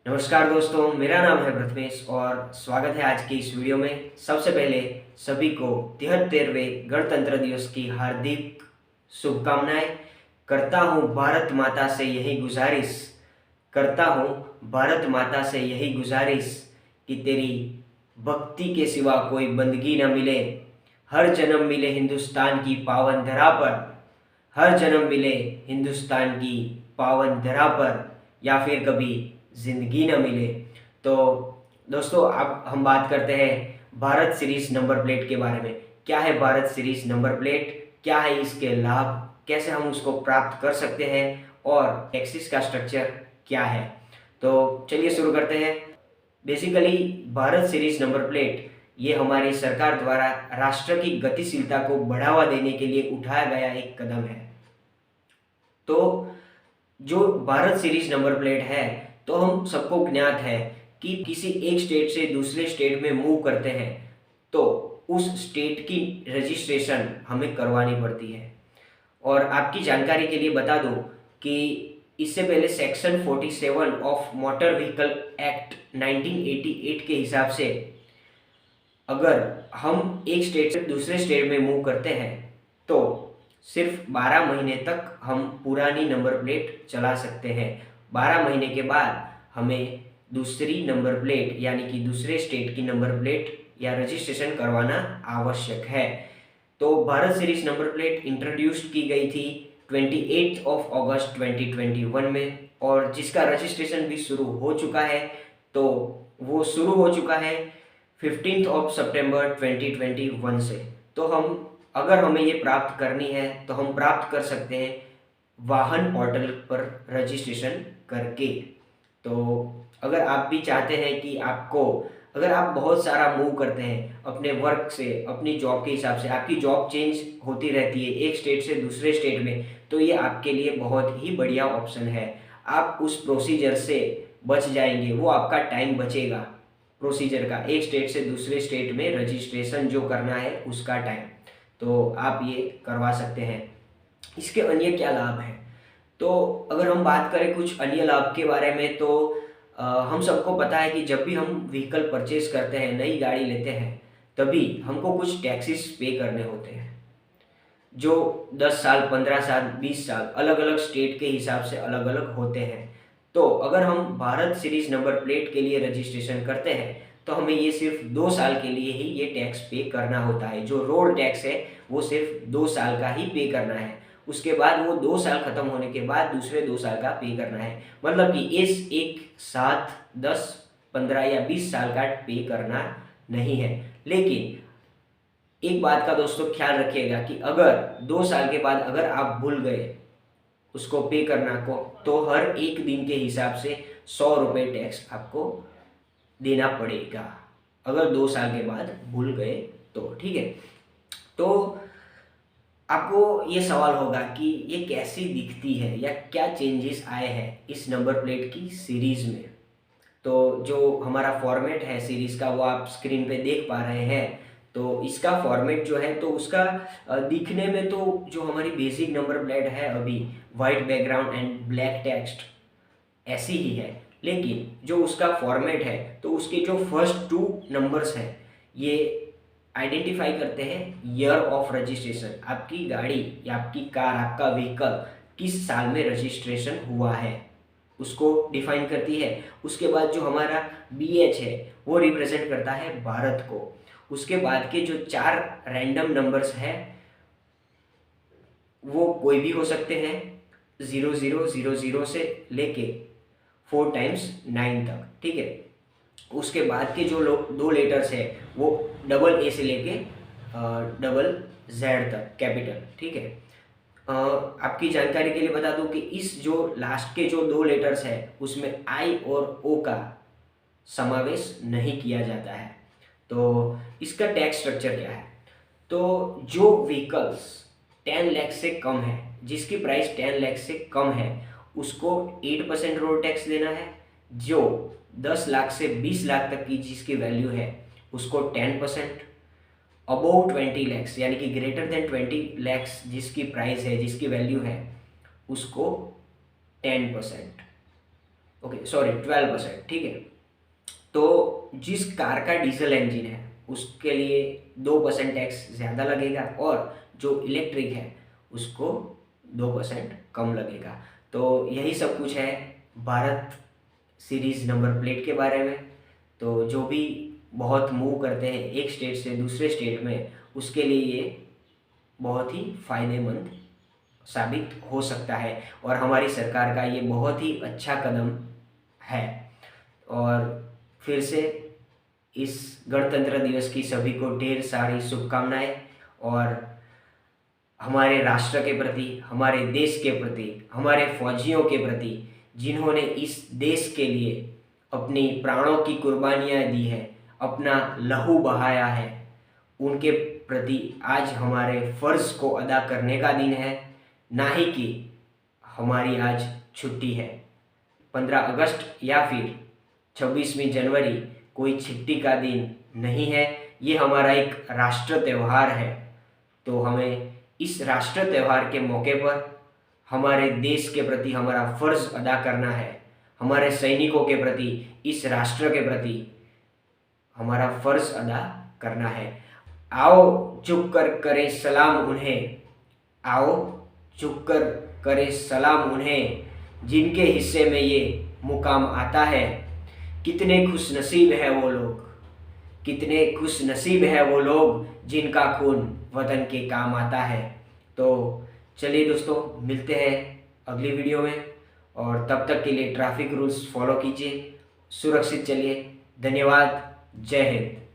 नमस्कार दोस्तों, मेरा नाम है प्रथमेश और स्वागत है आज की इस वीडियो में। सबसे पहले सभी को 73वें गणतंत्र दिवस की हार्दिक शुभकामनाएं। करता हूँ भारत माता से यही गुजारिश करता हूँ भारत माता से यही गुजारिश कि तेरी भक्ति के सिवा कोई बंदगी न मिले। हर जन्म मिले हिंदुस्तान की पावन धरा पर, हर जन्म मिले हिंदुस्तान की पावन धरा पर, या फिर कभी ज़िंदगी न मिले। तो दोस्तों, अब हम बात करते हैं भारत सीरीज़ नंबर प्लेट के बारे में। क्या है भारत सीरीज़ नंबर प्लेट, क्या है इसके लाभ, कैसे हम उसको प्राप्त कर सकते हैं और टैक्सेस का स्ट्रक्चर क्या है। तो चलिए शुरू करते हैं। Basically Bharat series number plate ये हमारी सरकार द्वारा राष्ट्र की गतिशीलता को बढ़ावा देने के लिए उठाया गया एक कदम है। तो जो भारत सीरीज नंबर प्लेट है, तो हम सबको ज्ञात है कि किसी एक स्टेट से दूसरे स्टेट में मूव करते हैं तो उस स्टेट की रजिस्ट्रेशन हमें करवानी पड़ती है। और आपकी जानकारी के लिए बता दूं कि इससे पहले section 47 of motor vehicle act 1988 के हिसाब से अगर हम एक स्टेट से दूसरे स्टेट में मूव करते हैं तो सिर्फ 12 महीने तक हम पुरानी नंबर प्लेट चला सकते हैं। 12 महीने के बाद हमें दूसरी नंबर प्लेट यानी कि दूसरे स्टेट की नंबर प्लेट या रजिस्ट्रेशन करवाना आवश्यक है। तो Bharat series number plate introduce की गई थी 28 ऑफ अगस्त 2021 में, और जिसका रजिस्ट्रेशन भी शुरू हो चुका है। तो वो शुरू हो चुका है 15 ऑफ सितंबर 2021 से। तो अगर हमें ये प्राप्त करनी है तो हम प्राप्त कर सकते हैं वाहन पोर्टल पर रजिस्ट्रेशन करके। तो अगर आप भी चाहते हैं कि अगर आप बहुत सारा मूव करते हैं अपने वर्क से, अपनी जॉब के हिसाब से, आपकी जॉब चेंज होती रहती है एक स्टेट से दूसरे स्टेट में, तो ये आपके लिए बहुत ही बढ़िया ऑप्शन है। आप उस प्रोसीजर से बच जाएंगे, वो आपका टाइम बचेगा प्रोसीजर का, एक स्टेट से दूसरे स्टेट में रजिस्ट्रेशन जो करना है उसका टाइम। तो आप ये करवा सकते हैं। इसके अन्य क्या लाभ हैं, तो अगर हम बात करें कुछ अन्य लाभ के बारे में, तो हम सबको पता है कि जब भी हम व्हीकल परचेज करते हैं, नई गाड़ी लेते हैं, तभी हमको कुछ टैक्सेस पे करने होते हैं जो 10 साल, 15 साल, 20 साल अलग अलग स्टेट के हिसाब से अलग अलग होते हैं। तो अगर हम भारत सीरीज नंबर प्लेट के लिए रजिस्ट्रेशन करते हैं तो हमें ये सिर्फ 2 साल के लिए ही ये टैक्स पे करना होता है। जो रोड टैक्स है वो सिर्फ 2 साल का ही पे करना है। उसके बाद वो 2 साल खत्म होने के बाद दूसरे 2 साल का पे करना है। मतलब कि इस एक साथ 10, 15 या 20 साल का पे करना नहीं है। लेकिन एक बात का दोस्तों ख्याल रखिएगा कि अगर 2 साल के बाद अगर आप भूल गए उसको पे करना को, तो हर एक दिन के हिसाब से 100 रुपये टैक्स आपको देना पड़ेगा, अगर 2 साल के बाद भूल गए तो। ठीक है। तो आपको ये सवाल होगा कि ये कैसी दिखती है या क्या चेंजेस आए हैं इस नंबर प्लेट की सीरीज़ में। तो जो हमारा फॉर्मेट है सीरीज़ का वो आप स्क्रीन पे देख पा रहे हैं। तो इसका फॉर्मेट जो है, तो उसका दिखने में तो जो हमारी बेसिक नंबर प्लेट है अभी, white background and black text, ऐसी ही है। लेकिन जो उसका फॉर्मेट है, तो उसके जो फर्स्ट 2 नंबर्स हैं ये आइडेंटिफाई करते हैं ईयर ऑफ रजिस्ट्रेशन, आपकी गाड़ी या आपकी कार, आपका व्हीकल किस साल में रजिस्ट्रेशन हुआ है उसको डिफाइन करती है। उसके बाद जो हमारा BH है वो रिप्रेजेंट करता है भारत को। उसके बाद के जो 4 रैंडम नंबर्स हैं वो कोई भी हो सकते हैं, 0000 से लेके 4 टाइम्स 9 तक। ठीक है। उसके बाद के जो 2 लेटर्स है वो AA से लेके ZZ तक, कैपिटल। ठीक है। आपकी जानकारी के लिए बता दूं कि इस जो लास्ट के जो 2 लेटर्स है उसमें I और O का समावेश नहीं किया जाता है। तो इसका टैक्स स्ट्रक्चर क्या है, तो जो व्हीकल्स 10 लाख से कम है, जिसकी प्राइस 10 लाख से कम है, उसको 8% रोड टैक्स देना है। जो 10 लाख से 20 लाख तक की जिसकी वैल्यू है उसको 10%। अबोव 20 लैक्स यानी कि ग्रेटर देन 20 लैक्स जिसकी प्राइस है, जिसकी वैल्यू है, उसको 10%। ओके सॉरी 12%, ठीक है। तो जिस कार का डीजल इंजन है उसके लिए 2% टैक्स ज़्यादा लगेगा, और जो इलेक्ट्रिक है उसको 2% कम लगेगा। तो यही सब कुछ है भारत सीरीज़ नंबर प्लेट के बारे में। तो जो भी बहुत मूव करते हैं एक स्टेट से दूसरे स्टेट में, उसके लिए ये बहुत ही फ़ायदेमंद साबित हो सकता है, और हमारी सरकार का ये बहुत ही अच्छा कदम है। और फिर से इस गणतंत्र दिवस की सभी को ढेर सारी शुभकामनाएं, और हमारे राष्ट्र के प्रति, हमारे देश के प्रति, हमारे फौजियों के प्रति, जिन्होंने इस देश के लिए अपनी प्राणों की कुर्बानियाँ दी है, अपना लहू बहाया है, उनके प्रति आज हमारे फ़र्ज़ को अदा करने का दिन है, ना ही कि हमारी आज छुट्टी है। 15 अगस्त या फिर 26वीं जनवरी कोई छुट्टी का दिन नहीं है, ये हमारा एक राष्ट्र त्यौहार है। तो हमें इस राष्ट्र त्यौहार के मौके पर हमारे देश के प्रति हमारा फ़र्ज़ अदा करना है, हमारे सैनिकों के प्रति, इस राष्ट्र के प्रति हमारा फ़र्ज़ अदा करना है। आओ झुक कर करें सलाम उन्हें, आओ झुक कर करें सलाम उन्हें, जिनके हिस्से में ये मुकाम आता है। कितने खुश नसीब है वो लोग, कितने खुश नसीब है वो लोग, जिनका खून वतन के काम आता है। तो चलिए दोस्तों, मिलते हैं अगली वीडियो में, और तब तक के लिए ट्रैफिक रूल्स फॉलो कीजिए, सुरक्षित चलिए। धन्यवाद। जय हिंद।